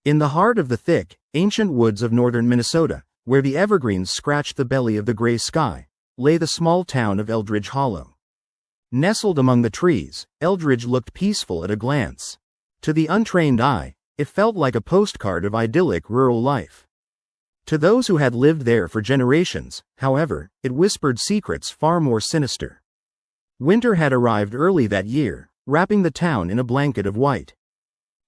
In the heart of the thick, ancient woods of northern Minnesota, where the evergreens scratched the belly of the gray sky, lay the small town of Eldridge Hollow. Nestled among the trees, Eldridge looked peaceful at a glance. To the untrained eye, it felt like a postcard of idyllic rural life. To those who had lived there for generations, however, it whispered secrets far more sinister. Winter had arrived early that year, wrapping the town in a blanket of white.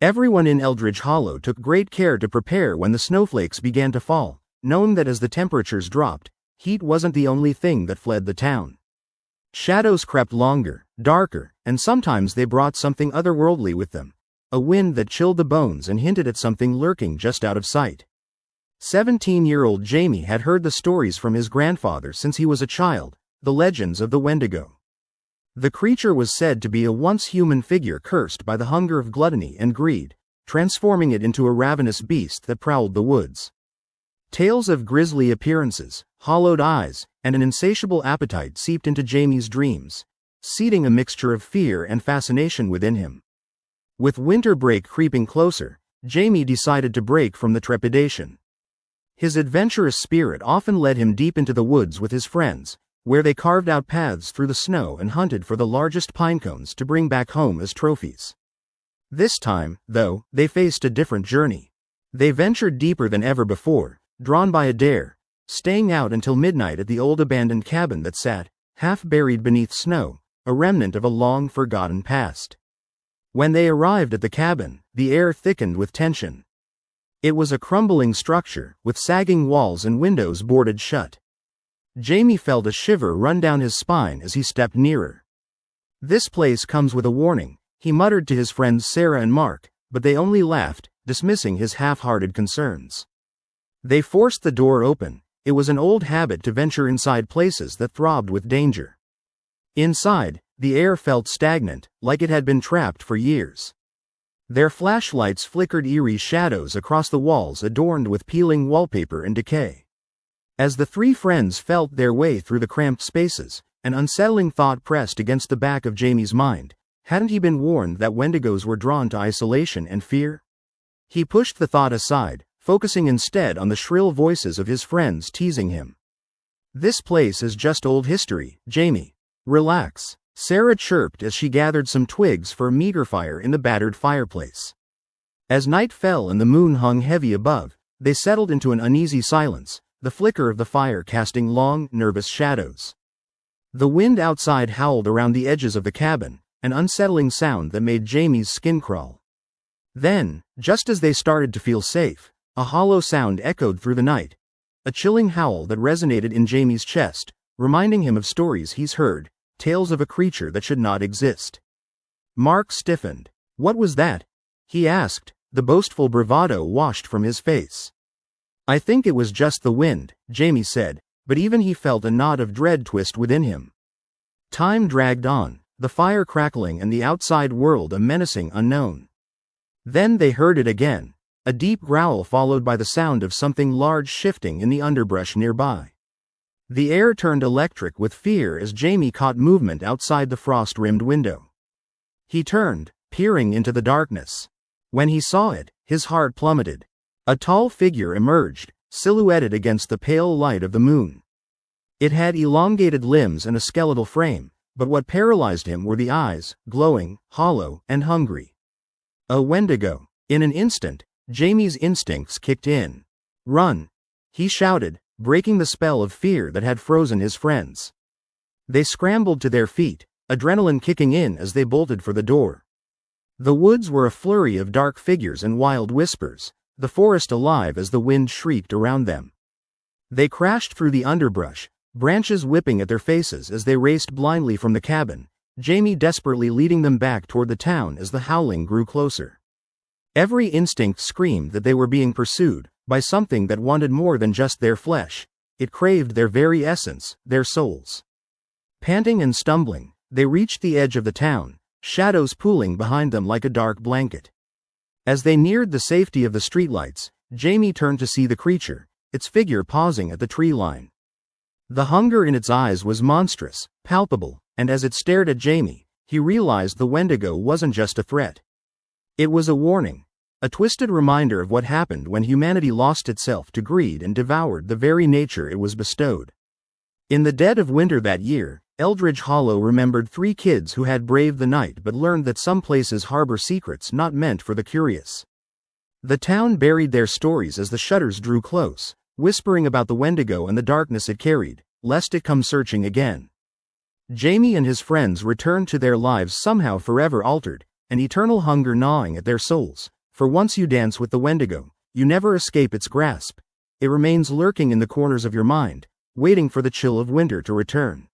Everyone in Eldridge Hollow took great care to prepare when the snowflakes began to fall, knowing that as the temperatures dropped, heat wasn't the only thing that fled the town. Shadows crept longer, darker, and sometimes they brought something otherworldly with them, a wind that chilled the bones and hinted at something lurking just out of sight. 17-year-old Jamie had heard the stories from his grandfather since he was a child, the legends of the Wendigo. The creature was said to be a once human figure cursed by the hunger of gluttony and greed, transforming it into a ravenous beast that prowled the woods. Tales of grisly appearances, hollowed eyes, and an insatiable appetite seeped into Jamie's dreams, seeding a mixture of fear and fascination within him. With winter break creeping closer, Jamie decided to break from the trepidation. His adventurous spirit often led him deep into the woods with his friends, where they carved out paths through the snow and hunted for the largest pine cones to bring back home as trophies. This time, though, they faced a different journey. They ventured deeper than ever before, drawn by a dare, staying out until midnight at the old abandoned cabin that sat, half buried beneath snow, a remnant of a long-forgotten past. When they arrived at the cabin, the air thickened with tension. It was a crumbling structure, with sagging walls and windows boarded shut. Jamie felt a shiver run down his spine as he stepped nearer. "This place comes with a warning," he muttered to his friends Sarah and Mark, but they only laughed, dismissing his half-hearted concerns. They forced the door open. It was an old habit to venture inside places that throbbed with danger. Inside, the air felt stagnant, like it had been trapped for years. Their flashlights flickered eerie shadows across the walls adorned with peeling wallpaper and decay. As the three friends felt their way through the cramped spaces, an unsettling thought pressed against the back of Jamie's mind. Hadn't he been warned that Wendigos were drawn to isolation and fear? He pushed the thought aside, focusing instead on the shrill voices of his friends teasing him. "This place is just old history, Jamie. Relax," Sarah chirped as she gathered some twigs for a meager fire in the battered fireplace. As night fell and the moon hung heavy above, they settled into an uneasy silence, the flicker of the fire casting long, nervous shadows. The wind outside howled around the edges of the cabin, an unsettling sound that made Jamie's skin crawl. Then, just as they started to feel safe, a hollow sound echoed through the night, a chilling howl that resonated in Jamie's chest, reminding him of stories he's heard, tales of a creature that should not exist. Mark stiffened. "What was that?" he asked, the boastful bravado washed from his face. "I think it was just the wind," Jamie said, but even he felt a knot of dread twist within him. Time dragged on, the fire crackling and the outside world a menacing unknown. Then they heard it again, a deep growl followed by the sound of something large shifting in the underbrush nearby. The air turned electric with fear as Jamie caught movement outside the frost-rimmed window. He turned, peering into the darkness. When he saw it, his heart plummeted. A tall figure emerged, silhouetted against the pale light of the moon. It had elongated limbs and a skeletal frame, but what paralyzed him were the eyes, glowing, hollow, and hungry. A Wendigo. In an instant, Jamie's instincts kicked in. "Run!" he shouted, breaking the spell of fear that had frozen his friends. They scrambled to their feet, adrenaline kicking in as they bolted for the door. The woods were a flurry of dark figures and wild whispers, the forest alive as the wind shrieked around them. They crashed through the underbrush, branches whipping at their faces as they raced blindly from the cabin, Jamie desperately leading them back toward the town as the howling grew closer. Every instinct screamed that they were being pursued by something that wanted more than just their flesh. It craved their very essence, their souls. Panting and stumbling, they reached the edge of the town, shadows pooling behind them like a dark blanket. As they neared the safety of the streetlights, Jamie turned to see the creature, its figure pausing at the tree line. The hunger in its eyes was monstrous, palpable, and as it stared at Jamie, he realized the Wendigo wasn't just a threat. It was a warning. A twisted reminder of what happened when humanity lost itself to greed and devoured the very nature it was bestowed. In the dead of winter that year, Eldridge Hollow remembered 3 kids who had braved the night but learned that some places harbor secrets not meant for the curious. The town buried their stories as the shutters drew close, whispering about the Wendigo and the darkness it carried, lest it come searching again. Jamie and his friends returned to their lives somehow forever altered, an eternal hunger gnawing at their souls, for once you dance with the Wendigo, you never escape its grasp. It remains lurking in the corners of your mind, waiting for the chill of winter to return.